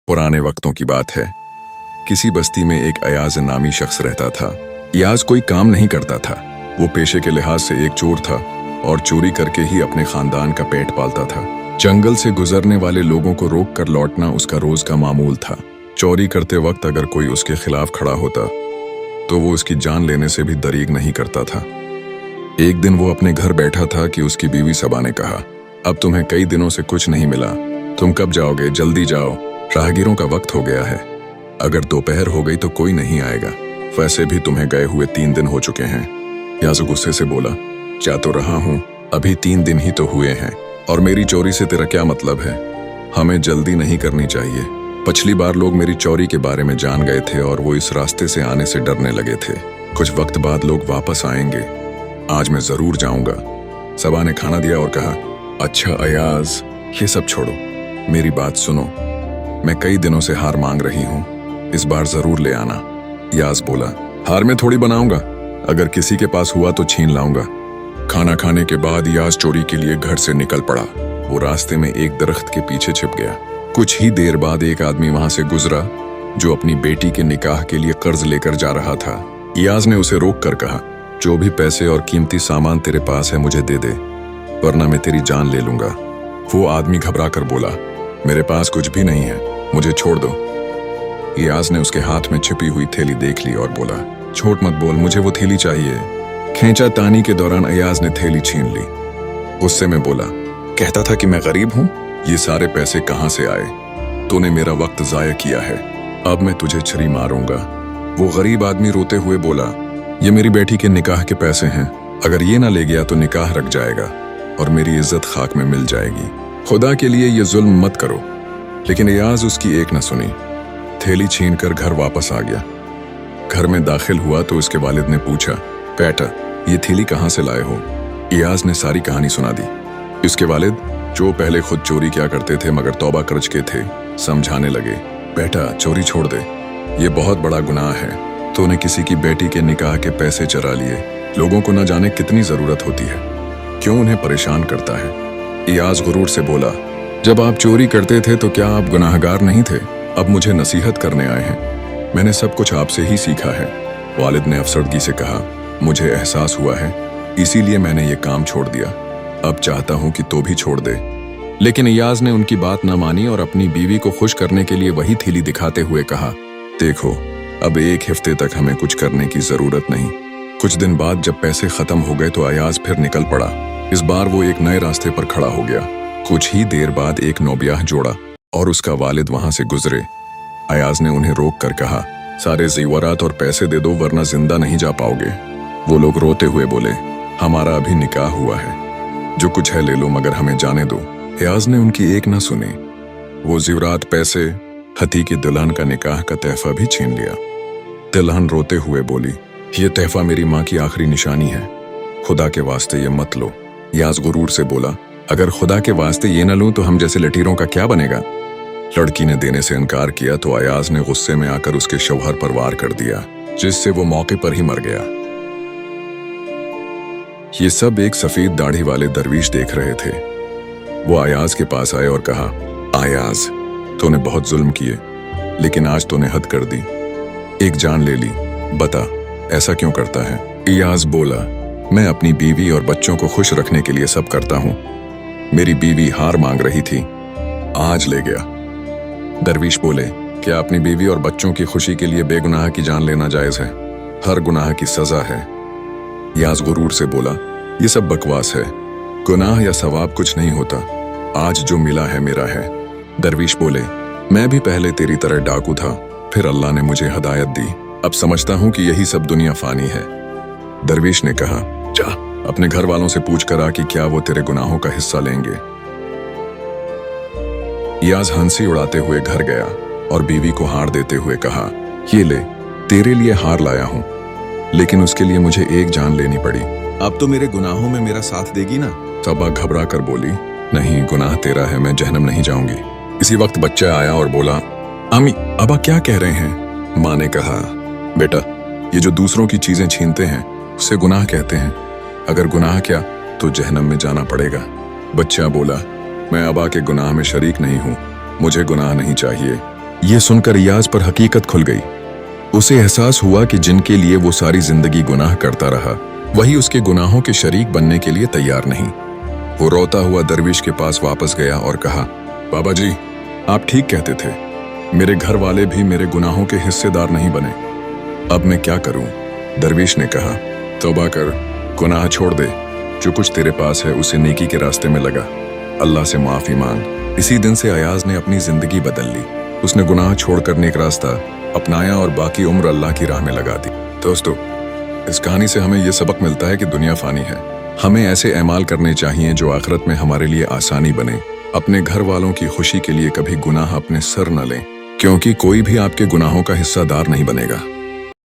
पुराने वक्तों की बात है। किसी बस्ती में एक अयाज नामी शख्स रहता था। अयाज कोई काम नहीं करता था। वो पेशे के लिहाज से एक चोर था और चोरी करके ही अपने खानदान का पेट पालता था। जंगल से गुजरने वाले लोगों को रोक कर लौटना उसका रोज का मामूल था। चोरी करते वक्त अगर कोई उसके खिलाफ खड़ा होता तो वो उसकी जान लेने से भी दरीग नहीं करता था। एक दिन वो अपने घर बैठा था कि उसकी बीवी सबा ने कहा, अब तुम्हें कई दिनों से कुछ नहीं मिला, तुम कब जाओगे? जल्दी जाओ, राहगीरों का वक्त हो गया है। अगर दोपहर हो गई तो कोई नहीं आएगा। वैसे भी तुम्हें गए हुए 3 दिन हो चुके हैं। याजू गुस्से से बोला, जा तो रहा हूं, अभी 3 दिन ही तो हुए हैं और मेरी चोरी से तेरा क्या मतलब है? हमें जल्दी नहीं करनी चाहिए। पिछली बार लोग मेरी चोरी के बारे में जान गए थे और वो इस रास्ते से आने से डरने लगे थे। कुछ वक्त बाद लोग वापस आएंगे। आज मैं जरूर जाऊंगा। सबा ने खाना दिया और कहा, अच्छा अयाज, ये सब छोड़ो, मेरी बात सुनो। मैं कई दिनों से हार मांग रही हूँ, इस बार जरूर ले आना। याज बोला, हार में थोड़ी बनाऊंगा, अगर किसी के पास हुआ तो छीन लाऊंगा। खाना खाने के बाद याज चोरी के लिए घर से निकल पड़ा। वो रास्ते में एक दरख्त के पीछे छिप गया। कुछ ही देर बाद एक आदमी वहां से गुजरा जो अपनी बेटी के निकाह के लिए कर्ज लेकर जा रहा था। याज ने उसे रोक कर कहा, जो भी पैसे और कीमती सामान तेरे पास है मुझे दे दे, वरना मैं तेरी जान ले लूंगा। वो आदमी घबरा कर बोला, मेरे पास कुछ भी नहीं है, मुझे छोड़ दो। याज ने उसके हाथ में छिपी हुई थैली देख ली और बोला, छोट मत बोल, मुझे वो थैली चाहिए। खींचा तानी के दौरान अयाज ने थैली छीन ली। गुस्से में बोला, कहता था कि मैं गरीब हूं, ये सारे पैसे कहां से आए? तूने मेरा वक्त जाया किया है, अब मैं तुझे छुरी मारूंगा। वो गरीब आदमी रोते हुए बोला, ये मेरी बेटी के निकाह के पैसे हैं, अगर ये ना ले गया तो निकाह रख जाएगा और मेरी इज्जत खाक में मिल जाएगी। खुदा के लिए ये जुल्म मत करो। लेकिन अयाज उसकी एक न सुनी। थैली छीन कर घर वापस आ गया। घर में दाखिल हुआ तो उसके वालिद ने पूछा, बेटा ये थैली कहाँ से लाए हो? अयाज ने सारी कहानी सुना दी। उसके वालिद, जो पहले खुद चोरी किया करते थे मगर तौबा कर चुके थे, समझाने लगे, बेटा चोरी छोड़ दे, ये बहुत बड़ा गुनाह है। तूने किसी की बेटी के निकाह के पैसे चरा लिए, लोगों को न जाने कितनी जरूरत होती है, क्यों उन्हें परेशान करता है? अयाज गुरूर से बोला, जब आप चोरी करते थे तो क्या आप गुनाहगार नहीं थे? अब मुझे नसीहत करने आए हैं, मैंने सब कुछ आपसे ही सीखा है। वालिद ने अफसरदगी से कहा, मुझे एहसास हुआ है, इसीलिए मैंने ये काम छोड़ दिया। अब चाहता हूं कि तो भी छोड़ दे। लेकिन अयाज ने उनकी बात न मानी और अपनी बीवी को खुश करने के लिए वही थैली दिखाते हुए कहा, देखो अब 1 हफ्ते तक हमें कुछ करने की जरूरत नहीं। कुछ दिन बाद जब पैसे खत्म हो गए तो अयाज फिर निकल पड़ा। इस बार वो एक नए रास्ते पर खड़ा हो गया। कुछ ही देर बाद एक नौब्याह जोड़ा और उसका वालिद वहां से गुजरे। अयाज ने उन्हें रोक कर कहा, सारे ज़ेवरात और पैसे दे दो वरना जिंदा नहीं जा पाओगे। वो लोग रोते हुए बोले, हमारा अभी निकाह हुआ है, जो कुछ है ले लो मगर हमें जाने दो। अयाज ने उनकी एक ना सुनी। वो ज़ेवरात, पैसे, हती की दुल्हन का निकाह का तहफा भी छीन लिया। दुल्हन रोते हुए बोली, ये तहफा मेरी माँ की आखिरी निशानी है, खुदा के वास्ते ये मत लो। अयाज गुरूर से बोला, अगर खुदा के वास्ते ये न लूं तो हम जैसे लटीरों का क्या बनेगा? लड़की ने देने से इनकार किया तो अयाज ने गुस्से में आकर उसके शौहर पर वार कर दिया, जिससे वो मौके पर ही मर गया। ये सब एक सफेद दाढ़ी वाले दरवीश देख रहे थे। वो अयाज के पास आए और कहा, अयाज, तूने बहुत जुल्म किए, लेकिन आज तूने हद कर दी, एक जान ले ली, बता ऐसा क्यों करता है? अयाज बोला, मैं अपनी बीवी और बच्चों को खुश रखने के लिए सब करता हूं। मेरी बीवी हार मांग रही थी, आज ले गया। दरवीश बोले, क्या अपनी बीवी और बच्चों की खुशी के लिए बेगुनाह की जान लेना जायज है? हर गुनाह की सजा है। याज गुरूर से बोला, ये सब बकवास है, गुनाह या सवाब कुछ नहीं होता, आज जो मिला है मेरा है। दरवीश बोले, मैं भी पहले तेरी तरह डाकू था, फिर अल्लाह ने मुझे हदायत दी, अब समझता हूं कि यही सब दुनिया फानी है। दरवीश ने कहा, जा अपने घर वालों से पूछ कर आ कि क्या वो तेरे गुनाहों का हिस्सा लेंगे। याज हंसी उड़ाते हुए घर गया और बीवी को हार देते हुए कहा, ये ले, तेरे लिए हार लाया हूं, लेकिन उसके लिए मुझे एक जान लेनी पड़ी। अब तो मेरे गुनाहों में मेरा साथ देगी ना? सबा घबरा कर बोली, नहीं, गुनाह तेरा है, मैं जहन्नम नहीं जाऊंगी। इसी वक्त बच्चा आया और बोला, अम्मी अबा क्या कह रहे हैं? माँ ने कहा, बेटा ये जो दूसरों की चीजें छीनते हैं उसे गुनाह कहते हैं, अगर गुनाह किया तो जहन्नम में जाना पड़ेगा। बच्चा बोला, मैं अबा के गुनाह में शरीक नहीं हूँ, मुझे गुनाह नहीं चाहिए, ये सुनकर रियाज पर हकीकत खुल गई। उसे एहसास हुआ कि जिनके लिए वो सारी जिंदगी गुनाह करता रहा, वही उसके गुनाहों के शरीक बनने के लिए तैयार नहीं। वो रोता हुआ दरविश के पास वापस गया और कहा, बाबा जी, आप ठीक कहते थे, मेरे घर वाले भी मेरे गुनाहों के हिस्सेदार नहीं बने। अब मैं क्या करूं? दरविश ने कहा, तौबा कर, गुनाह छोड़ दे, जो कुछ तेरे पास है उसे नेकी के रास्ते में लगा, अल्लाह से माफी मांग। इसी दिन से अयाज ने अपनी जिंदगी बदल ली। उसने गुनाह छोड़कर नेक रास्ता अपनाया और बाकी उम्र अल्लाह की राह में लगा दी। दोस्तों, इस कहानी से हमें यह सबक मिलता है कि दुनिया फानी है। हमें ऐसे अमाल करने चाहिए जो आखिरत में हमारे लिए आसानी बने। अपने घर वालों की खुशी के लिए कभी गुनाह अपने सर न लें, क्योंकि कोई भी आपके गुनाहों का हिस्सादार नहीं बनेगा।